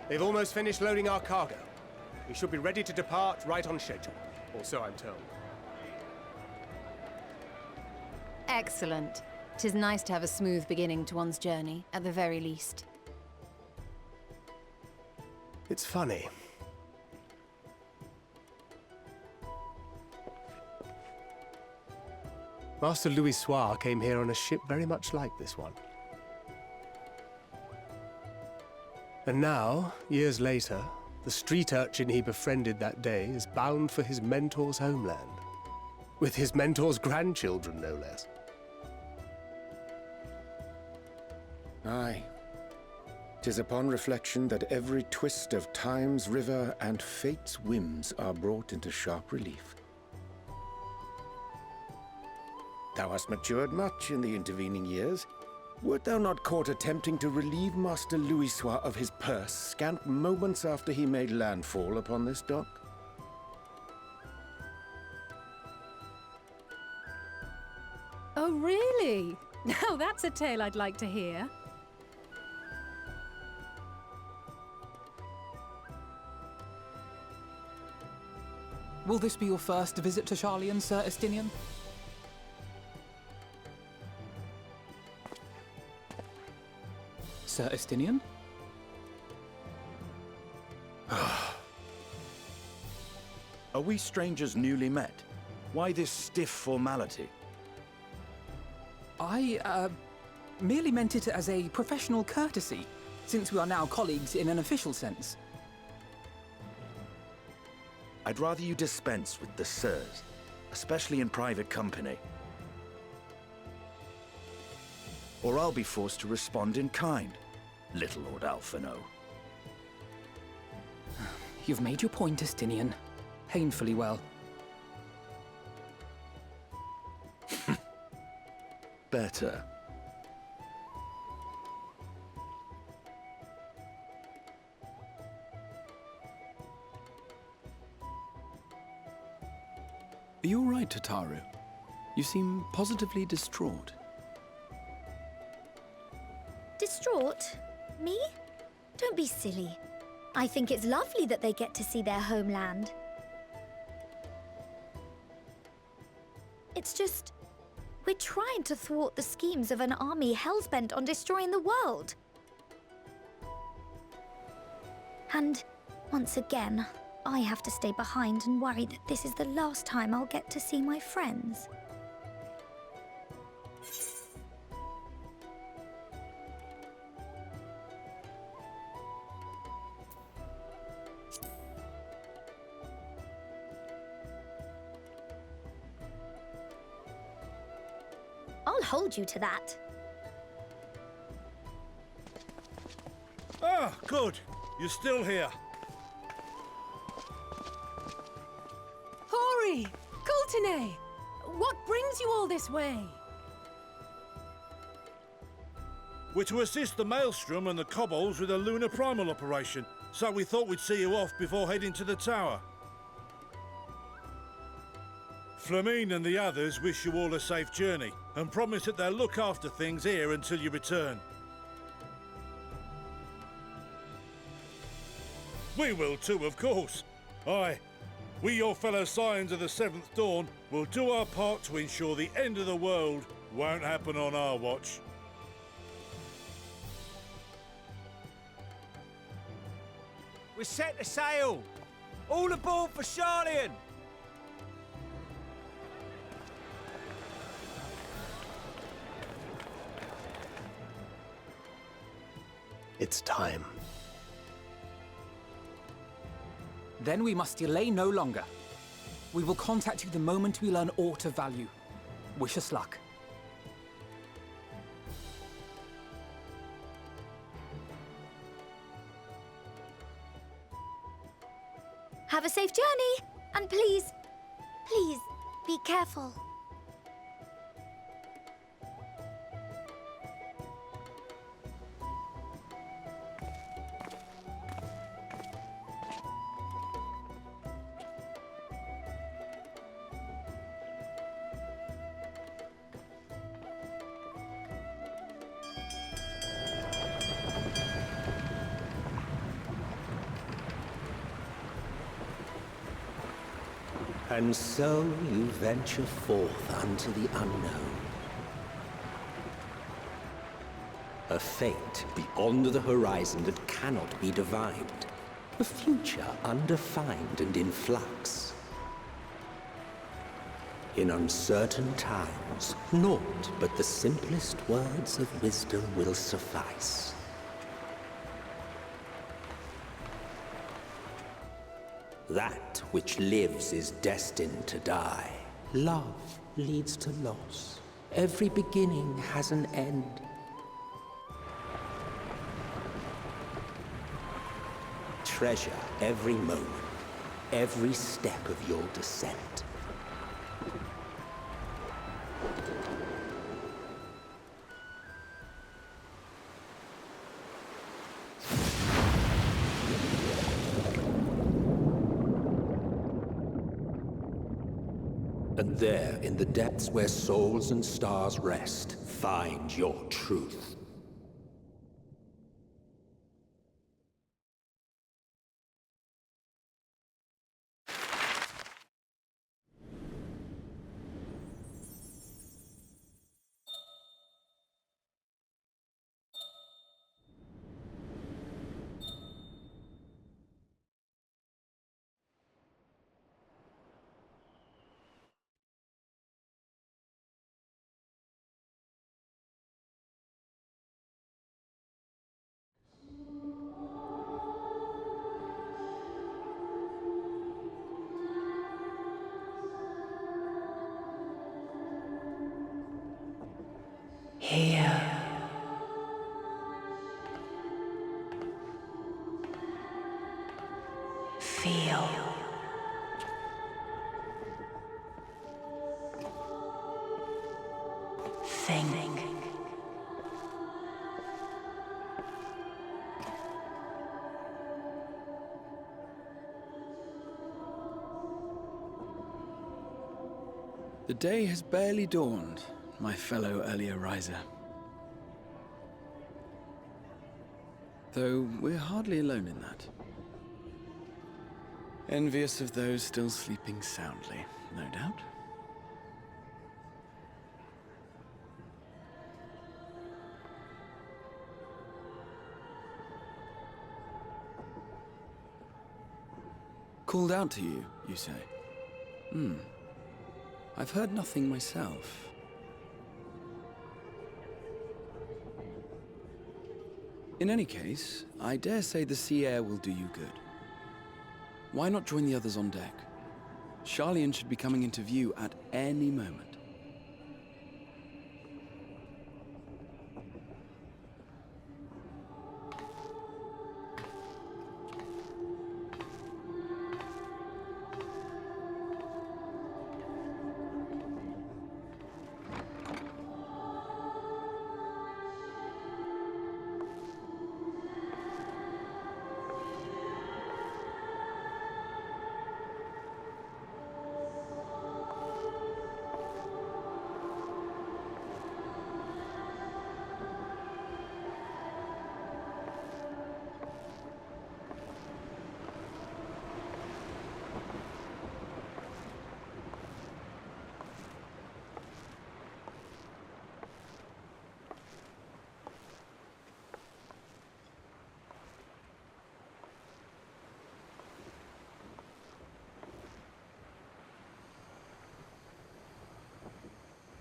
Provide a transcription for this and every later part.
They've almost finished loading our cargo. We should be ready to depart right on schedule, or so I'm told. Excellent. 'Tis nice to have a smooth beginning to one's journey, at the very least. It's funny. Master Louis Soir came here on a ship very much like this one. And now, years later, the street urchin he befriended that day is bound for his mentor's homeland. With his mentor's grandchildren, no less. Aye. 'Tis upon reflection that every twist of time's river and fate's whims are brought into sharp relief. Thou hast matured much in the intervening years. Wert thou not caught attempting to relieve Master Louis Soir of his purse scant moments after he made landfall upon this dock? Oh, really? Now that's a tale I'd like to hear. Will this be your first visit to Sharlayan, Sir Estinian? Sir Estinian? Are we strangers newly met? Why this stiff formality? I, merely meant it as a professional courtesy, since we are now colleagues in an official sense. I'd rather you dispense with the sirs, especially in private company. Or I'll be forced to respond in kind, little Lord Alphino. You've made your point, Estinian. Painfully well. Better. Are you all right, Tataru? You seem positively distraught. Distraught? Me? Don't be silly. I think it's lovely that they get to see their homeland. It's just, we're trying to thwart the schemes of an army hellbent on destroying the world. And once again, I have to stay behind and worry that this is the last time I'll get to see my friends. I'll hold you to that. Ah, good. You're still here. Hori! Coulternay! What brings you all this way? We're to assist the Maelstrom and the Kobolds with a lunar primal operation, so we thought we'd see you off before heading to the tower. Flamine and the others wish you all a safe journey, and promise that they'll look after things here until you return. We will too, of course. Aye, we, your fellow Scions of the Seventh Dawn, will do our part to ensure the end of the world won't happen on our watch. We're set to sail! All aboard for Sharlayan! It's time. Then we must delay no longer. We will contact you the moment we learn aught of value. Wish us luck. Have a safe journey, and please, please, be careful. And so you venture forth unto the unknown. A fate beyond the horizon that cannot be divined. A future undefined and in flux. In uncertain times, naught but the simplest words of wisdom will suffice. That which lives is destined to die. Love leads to loss. Every beginning has an end. Treasure every moment, every step of your descent. And there, in the depths where souls and stars rest, find your truth. Here. Feel. Think. The day has barely dawned, my fellow earlier riser. Though we're hardly alone in that. Envious of those still sleeping soundly, no doubt. Called out to you, you say? I've heard nothing myself. In any case, I dare say the sea air will do you good. Why not join the others on deck? Sharlayan should be coming into view at any moment.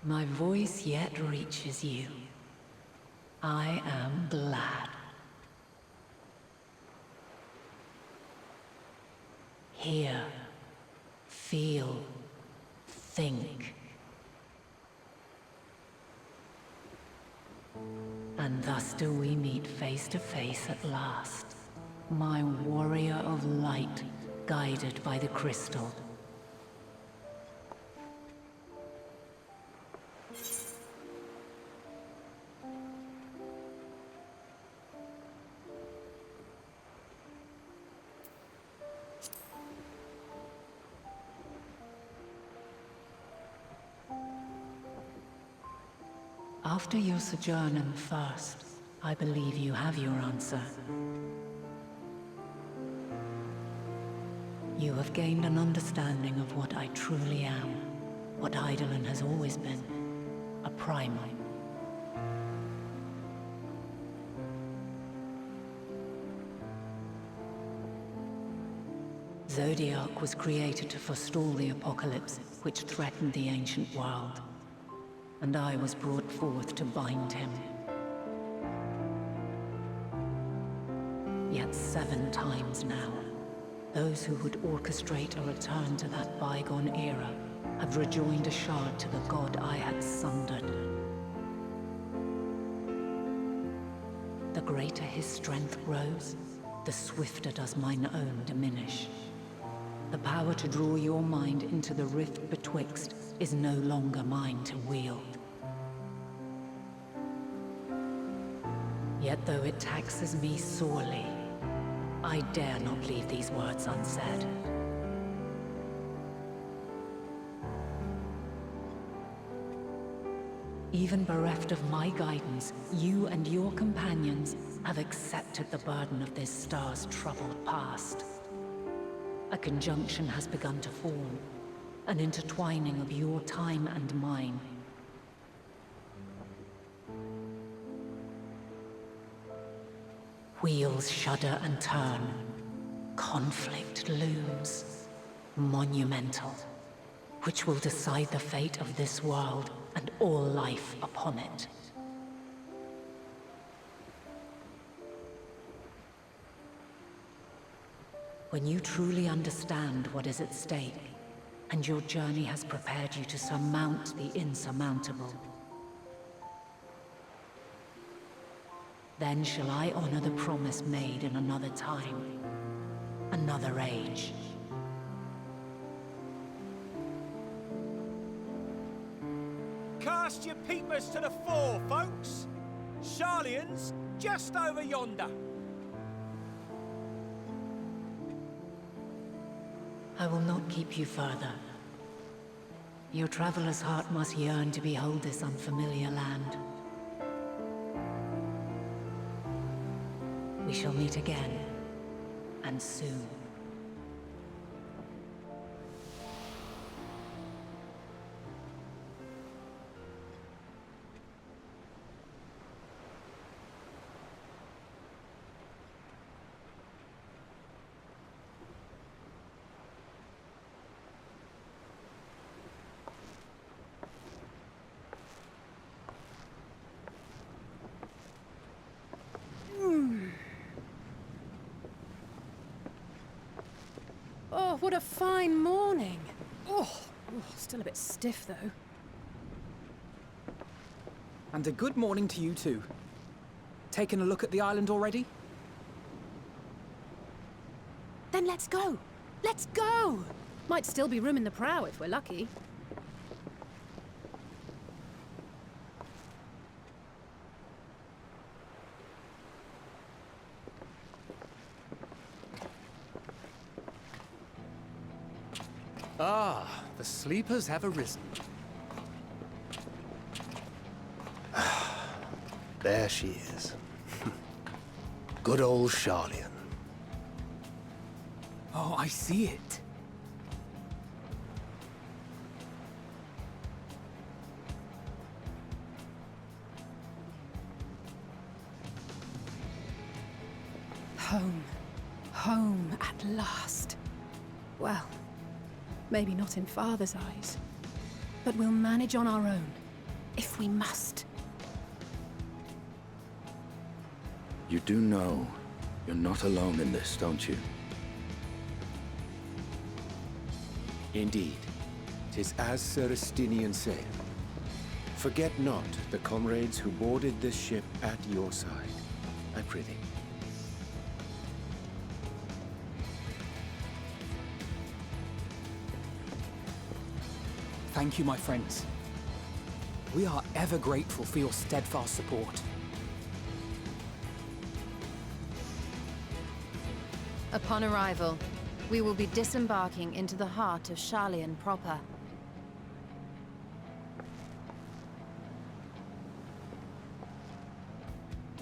My voice yet reaches you. I am glad. Hear, feel, think. And thus do we meet face to face at last. My warrior of light, guided by the crystal. After your sojourn in the First, I believe you have your answer. You have gained an understanding of what I truly am, what Eidolon has always been, a primal. Zodiac was created to forestall the apocalypse which threatened the ancient world, and I was brought forth to bind him. Yet 7 times now, those who would orchestrate a return to that bygone era have rejoined a shard to the god I had sundered. The greater his strength grows, the swifter does mine own diminish. The power to draw your mind into the rift betwixt is no longer mine to wield. Yet though it taxes me sorely, I dare not leave these words unsaid. Even bereft of my guidance, you and your companions have accepted the burden of this star's troubled past. A conjunction has begun to form, an intertwining of your time and mine. Wheels shudder and turn. Conflict looms, monumental, which will decide the fate of this world and all life upon it. When you truly understand what is at stake, and your journey has prepared you to surmount the insurmountable, then shall I honor the promise made in another time, another age. Cast your peepers to the fore, folks. Sharlayan's just over yonder. I will not keep you further. Your traveler's heart must yearn to behold this unfamiliar land. We shall meet again, and soon. Oh, what a fine morning. Oh, still a bit stiff though. And a good morning to you too. Taken a look at the island already? Then let's go. Let's go! Might still be room in the prow if we're lucky. Ah, the sleepers have arisen. There she is. Good old Sharlayan. Oh, I see it. Home. Home at last. Well, maybe not in Father's eyes, but we'll manage on our own, if we must. You do know you're not alone in this, don't you? Indeed. 'Tis as Sir Estinian saith. Forget not the comrades who boarded this ship at your side, I prithee. Thank you, my friends. We are ever grateful for your steadfast support. Upon arrival, we will be disembarking into the heart of Sharlayan proper.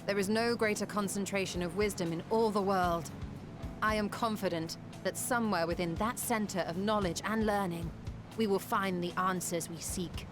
There is no greater concentration of wisdom in all the world. I am confident that somewhere within that center of knowledge and learning, we will find the answers we seek.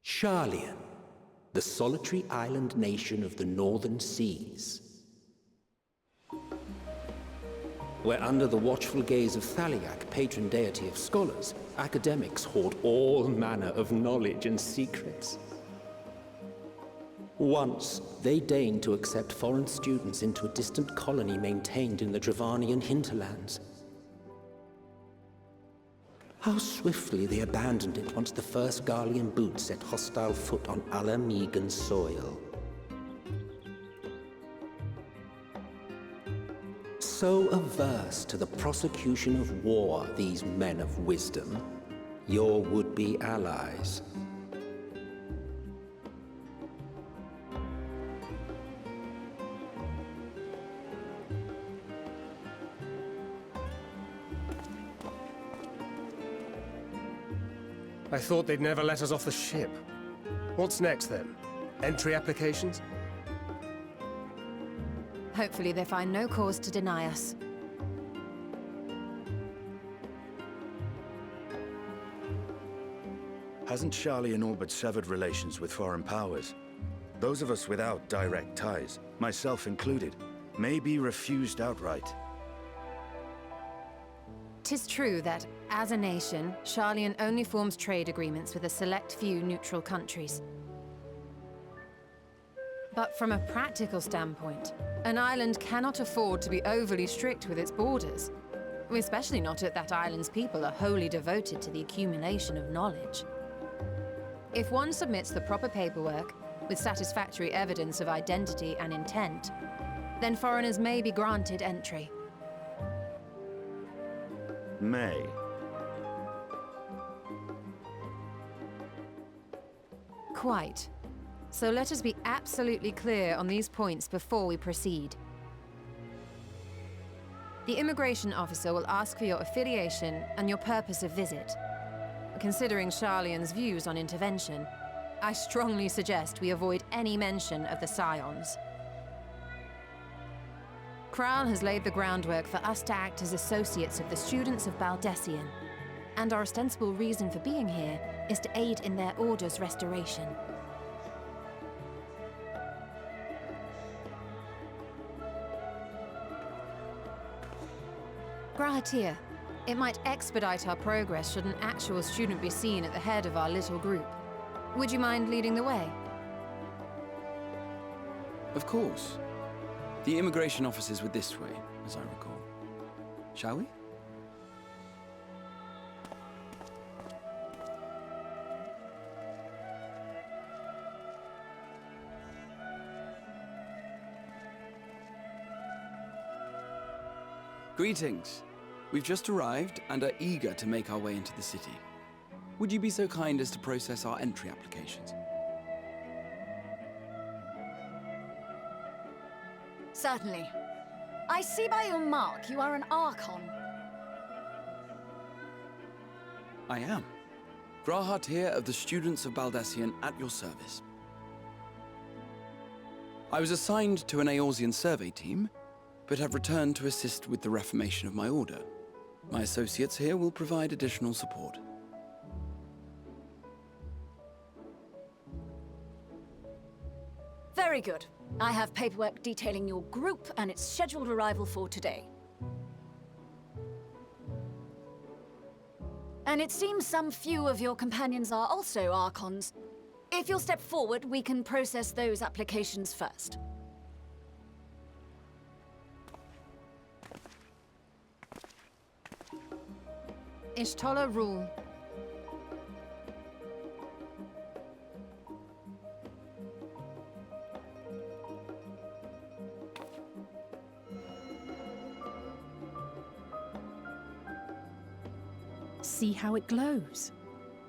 Sharlayan, the solitary island nation of the northern seas. Where under the watchful gaze of Thaliak, patron deity of scholars, academics hoard all manner of knowledge and secrets. Once, they deigned to accept foreign students into a distant colony maintained in the Dravanian hinterlands. How swiftly they abandoned it once the first Garlean boot set hostile foot on Alamegan soil. So averse to the prosecution of war, these men of wisdom, your would-be allies. I thought they'd never let us off the ship. What's next, then? Entry applications? Hopefully they find no cause to deny us. Hasn't Sharlayan all but severed relations with foreign powers? Those of us without direct ties, myself included, may be refused outright. 'Tis true that, as a nation, Sharlayan only forms trade agreements with a select few neutral countries. But from a practical standpoint, an island cannot afford to be overly strict with its borders, especially not if that island's people are wholly devoted to the accumulation of knowledge. If one submits the proper paperwork, with satisfactory evidence of identity and intent, then foreigners may be granted entry. May. Quite. So let us be absolutely clear on these points before we proceed. The immigration officer will ask for your affiliation and your purpose of visit. Considering Sharlayan's views on intervention, I strongly suggest we avoid any mention of the Scions. Kral has laid the groundwork for us to act as associates of the students of Baldessian, and our ostensible reason for being here is to aid in their order's restoration. Grahatir, it might expedite our progress should an actual student be seen at the head of our little group. Would you mind leading the way? Of course. The immigration officers were this way, as I recall. Shall we? Greetings. We've just arrived and are eager to make our way into the city. Would you be so kind as to process our entry applications? Certainly. I see by your mark you are an Archon. I am. Grahatir of the Students of Baldessian at your service. I was assigned to an Eorzean survey team, but have returned to assist with the reformation of my order. My associates here will provide additional support. Very good. I have paperwork detailing your group and its scheduled arrival for today. And it seems some few of your companions are also Archons. If you'll step forward, we can process those applications first. Ishtola rule. See how it glows?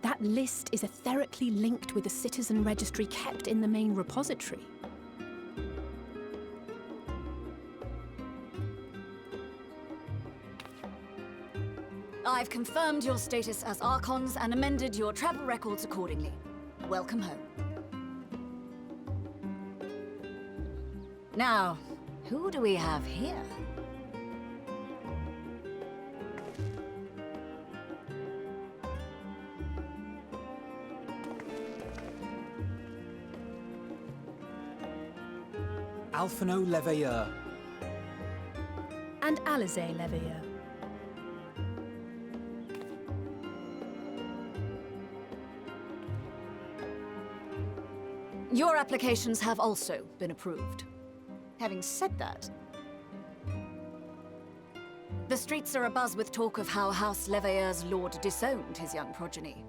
That list is etherically linked with the citizen registry kept in the main repository. I've confirmed your status as Archons and amended your travel records accordingly. Welcome home. Now, who do we have here? Alphino Leveilleur. And Alizé Leveilleur. Your applications have also been approved. Having said that, the streets are abuzz with talk of how House Leveilleur's lord disowned his young progeny.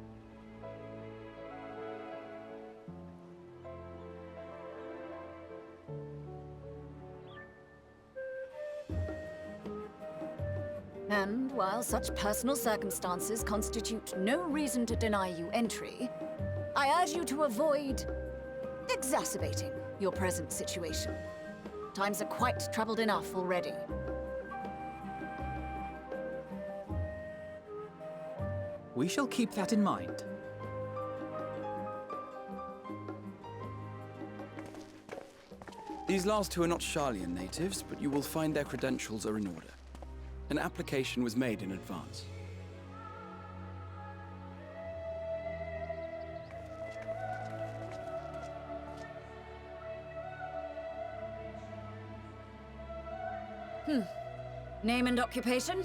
And while such personal circumstances constitute no reason to deny you entry, I urge you to avoid exacerbating your present situation. Times are quite troubled enough already. We shall keep that in mind. These last two are not Sharlayan natives, but you will find their credentials are in order. An application was made in advance. Name and occupation?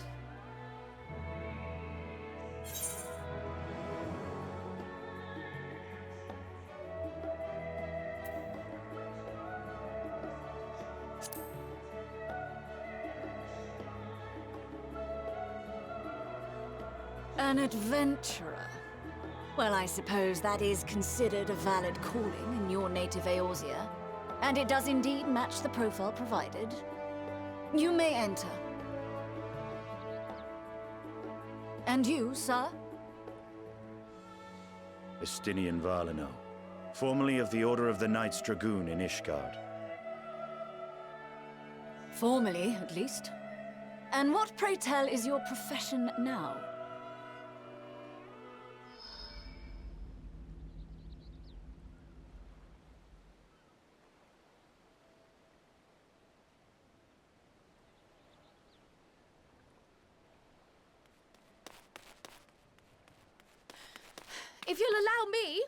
An adventurer. Well, I suppose that is considered a valid calling in your native Eorzea, and it does indeed match the profile provided. You may enter. And you, sir? Estinian Valino, formerly of the Order of the Knights Dragoon in Ishgard. Formally, at least. And what, pray tell, is your profession now? If you'll allow me...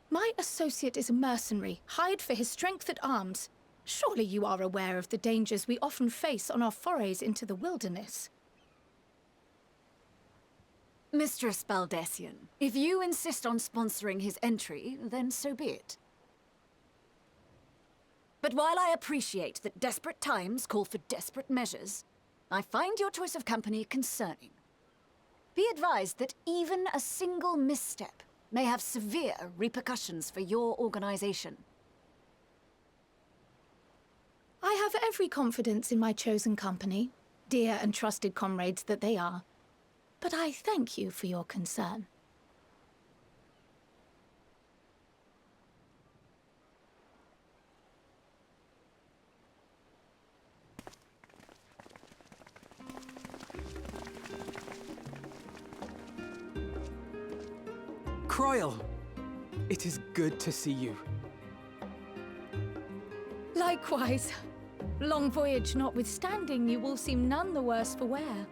My associate is a mercenary, hired for his strength at arms. Surely you are aware of the dangers we often face on our forays into the wilderness. Mistress Baldessian, if you insist on sponsoring his entry, then so be it. But while I appreciate that desperate times call for desperate measures, I find your choice of company concerning. Be advised that even a single misstep may have severe repercussions for your organization. I have every confidence in my chosen company, dear and trusted comrades that they are. But I thank you for your concern. Croyle! It is good to see you. Likewise. Long voyage notwithstanding, you will seem none the worse for wear.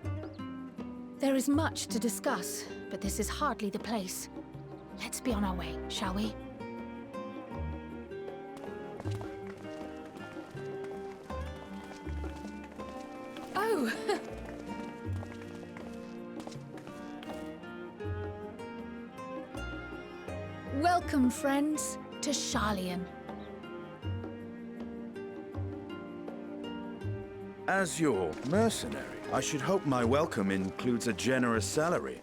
There is much to discuss, but this is hardly the place. Let's be on our way, shall we? Oh! Welcome, friends. to Sharlayan. As your mercenary, I should hope my welcome includes a generous salary.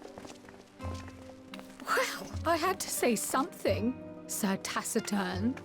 Well, I had to say something, Sir Taciturn.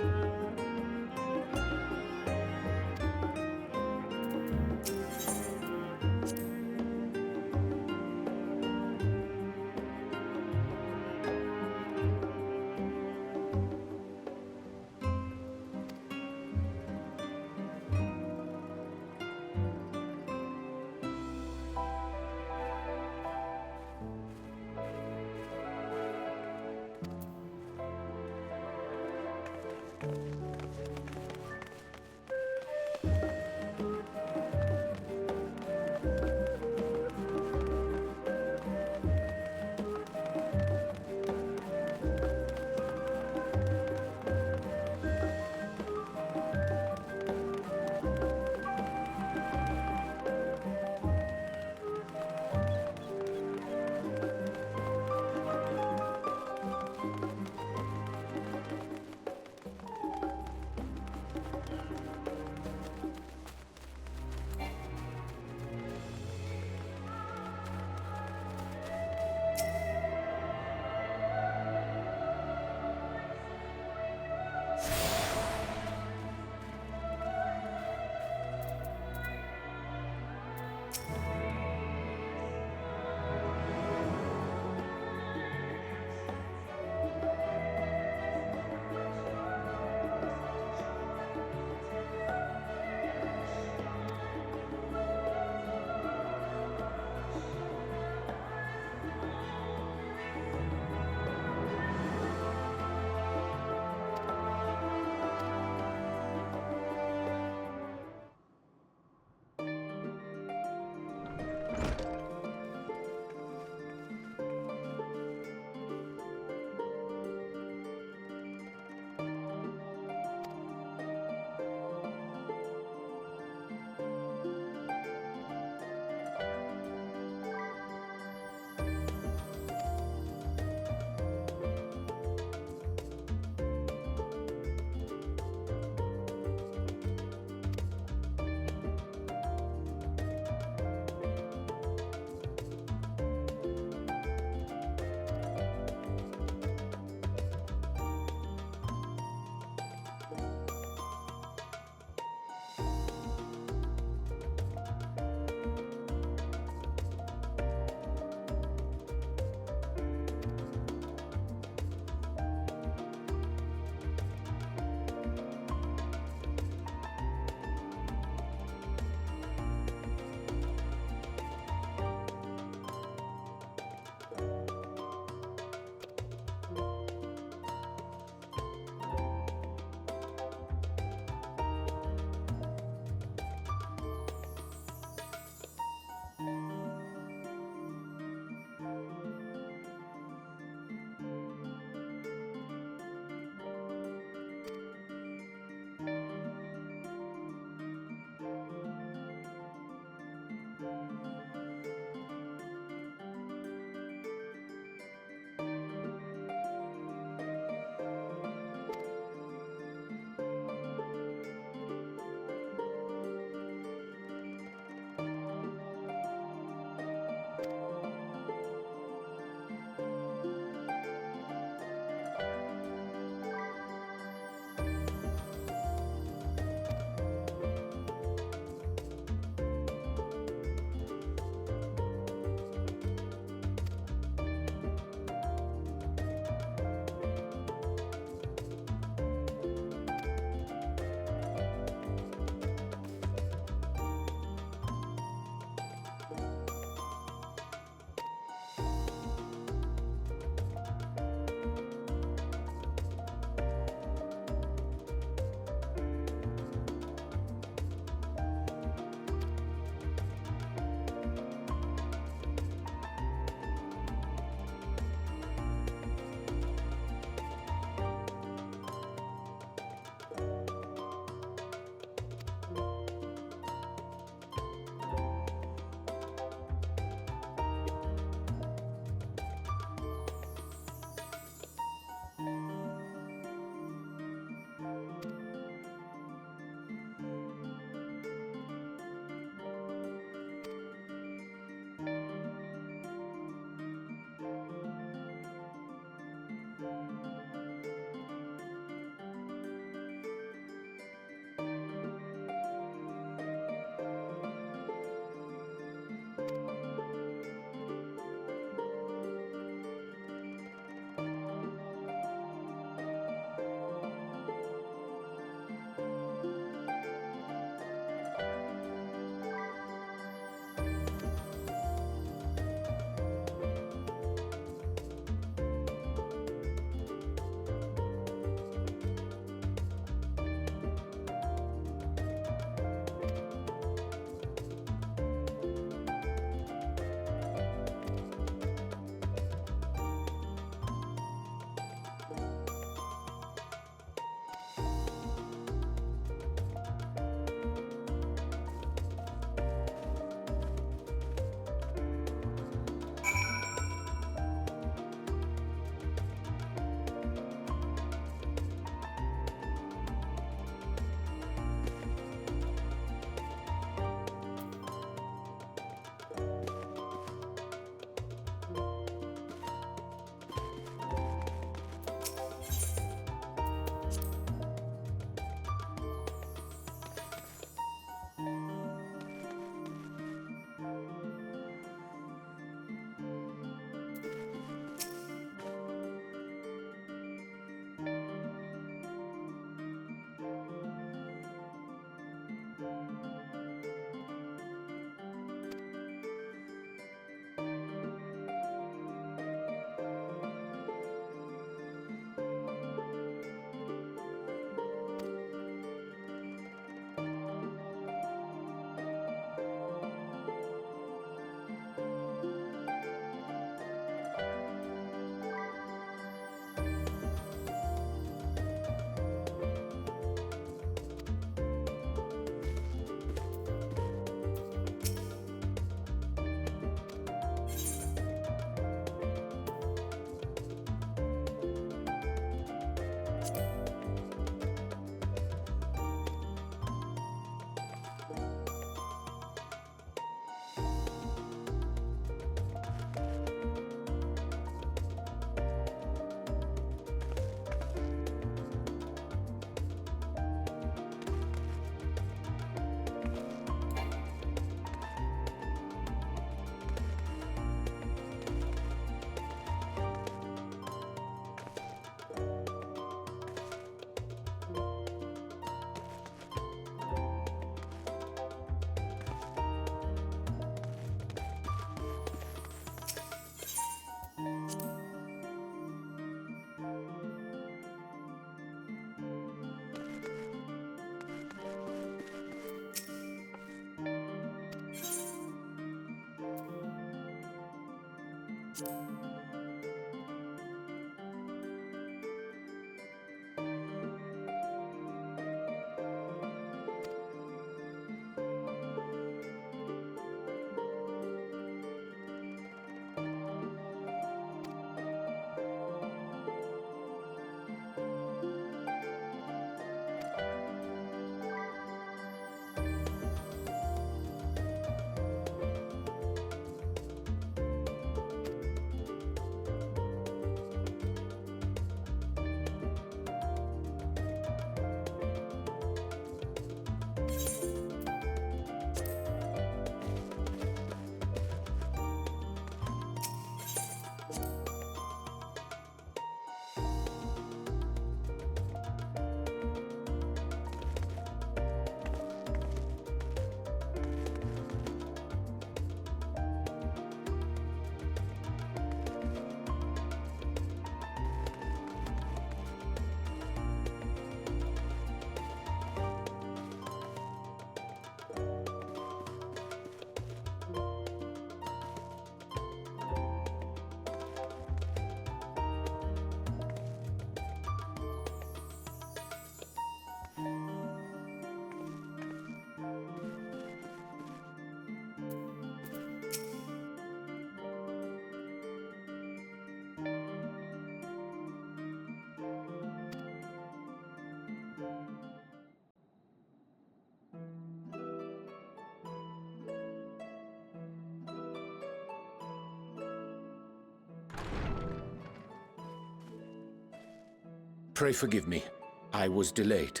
Pray forgive me. I was delayed.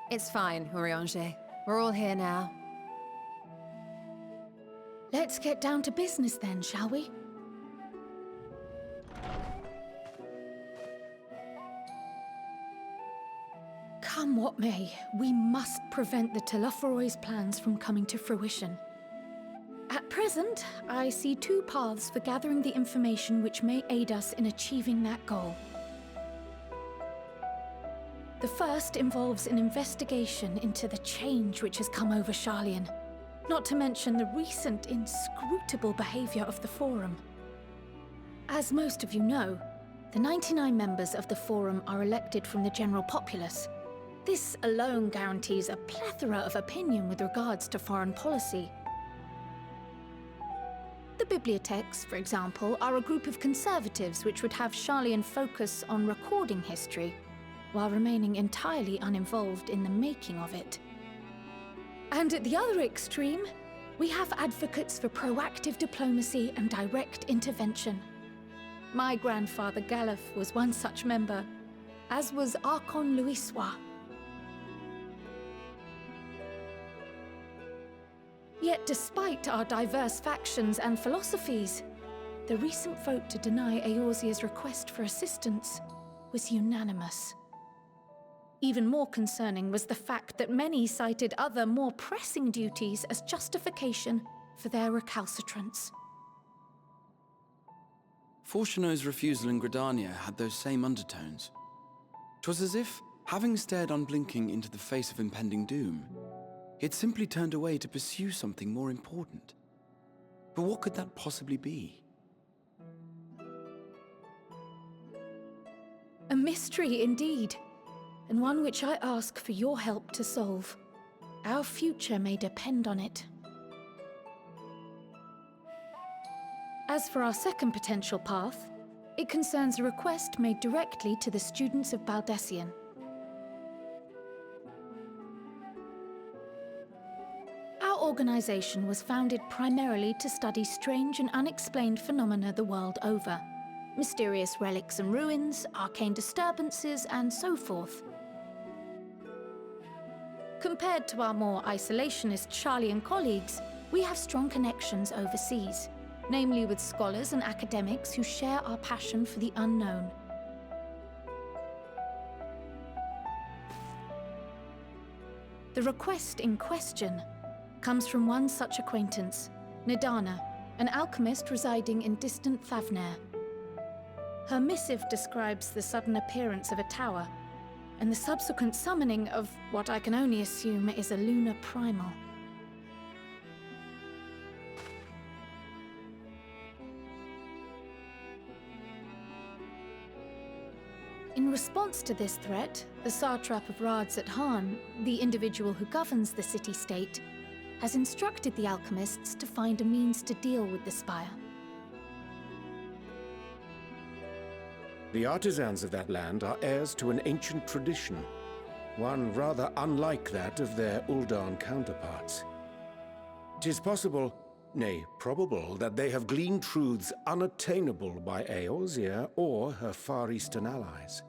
It's fine, Urianger. We're all here now. Let's get down to business then, shall we? Come what may, we must prevent the Telophoroi's plans from coming to fruition. At present, I see two paths for gathering the information which may aid us in achieving that goal. The first involves an investigation into the change which has come over Sharlayan, not to mention the recent inscrutable behavior of the Forum. As most of you know, the 99 members of the Forum are elected from the general populace. This alone guarantees a plethora of opinion with regards to foreign policy. The bibliotheques, for example, are a group of conservatives which would have Sharlayan focus on recording history, while remaining entirely uninvolved in the making of it. And at the other extreme, we have advocates for proactive diplomacy and direct intervention. My grandfather Galef was one such member, as was Archon Louisois. Yet despite our diverse factions and philosophies, the recent vote to deny Eorzea's request for assistance was unanimous. Even more concerning was the fact that many cited other, more pressing duties as justification for their recalcitrance. Fortuno's refusal in Gridania had those same undertones. 'Twas as if, having stared unblinking into the face of impending doom, he had simply turned away to pursue something more important. But what could that possibly be? A mystery indeed, and one which I ask for your help to solve. Our future may depend on it. As for our second potential path, it concerns a request made directly to the students of Baldessian. Our organization was founded primarily to study strange and unexplained phenomena the world over. Mysterious relics and ruins, arcane disturbances, and so forth. Compared to our more isolationist Sharlayan colleagues, we have strong connections overseas, namely with scholars and academics who share our passion for the unknown. The request in question comes from one such acquaintance, Nidana, an alchemist residing in distant Thavnair. Her missive describes the sudden appearance of a tower, and the subsequent summoning of what I can only assume is a lunar primal. In response to this threat, the satrap of Radzat-Han, the individual who governs the city-state, has instructed the alchemists to find a means to deal with the spire. The artisans of that land are heirs to an ancient tradition, one rather unlike that of their Uldan counterparts. 'Tis possible, nay, probable, that they have gleaned truths unattainable by Eorzea or her Far Eastern allies.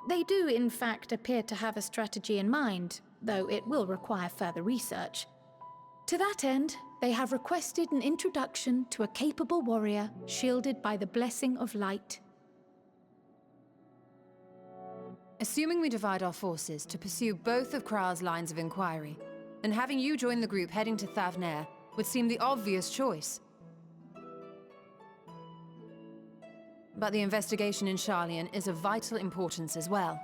They do, in fact, appear to have a strategy in mind, though it will require further research. To that end, they have requested an introduction to a capable warrior shielded by the blessing of light. Assuming we divide our forces to pursue both of Kral's lines of inquiry, then having you join the group heading to Thavnair would seem the obvious choice. But the investigation in Sharlayan is of vital importance as well.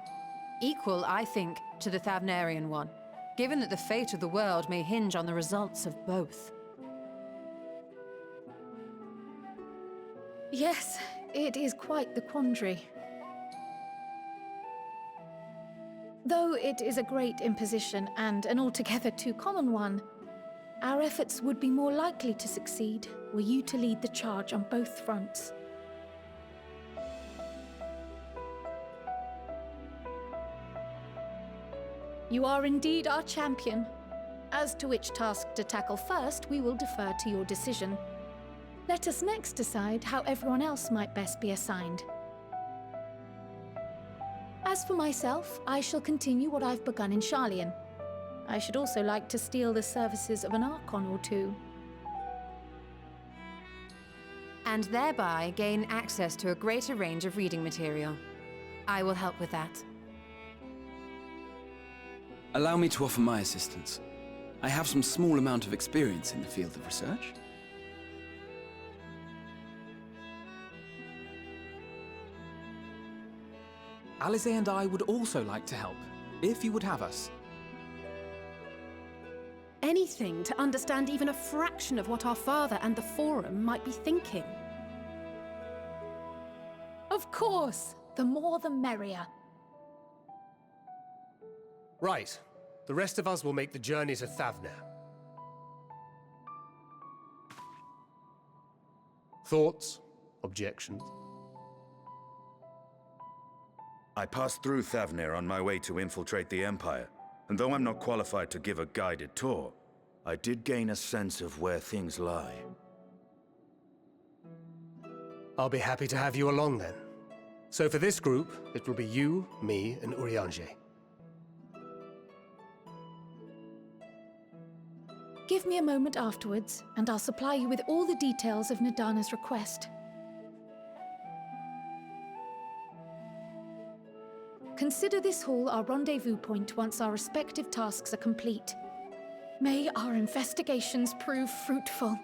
Equal, I think, to the Thavnarian one, given that the fate of the world may hinge on the results of both. Yes, it is quite the quandary. Though it is a great imposition and an altogether too common one, our efforts would be more likely to succeed were you to lead the charge on both fronts. You are indeed our champion. As to which task to tackle first, we will defer to your decision. Let us next decide how everyone else might best be assigned. As for myself, I shall continue what I've begun in Sharlayan. I should also like to steal the services of an Archon or two. And thereby gain access to a greater range of reading material. I will help with that. Allow me to offer my assistance. I have some small amount of experience in the field of research. Alize and I would also like to help, if you would have us. Anything to understand even a fraction of what our father and the Forum might be thinking. Of course, the more the merrier. Right. The rest of us will make the journey to Thavnair. Thoughts? Objections? I passed through Thavnair on my way to infiltrate the Empire, and though I'm not qualified to give a guided tour, I did gain a sense of where things lie. I'll be happy to have you along then. So for this group, it will be you, me, and Urianger. Give me a moment afterwards, and I'll supply you with all the details of Nadana's request. Consider this hall our rendezvous point once our respective tasks are complete. May our investigations prove fruitful.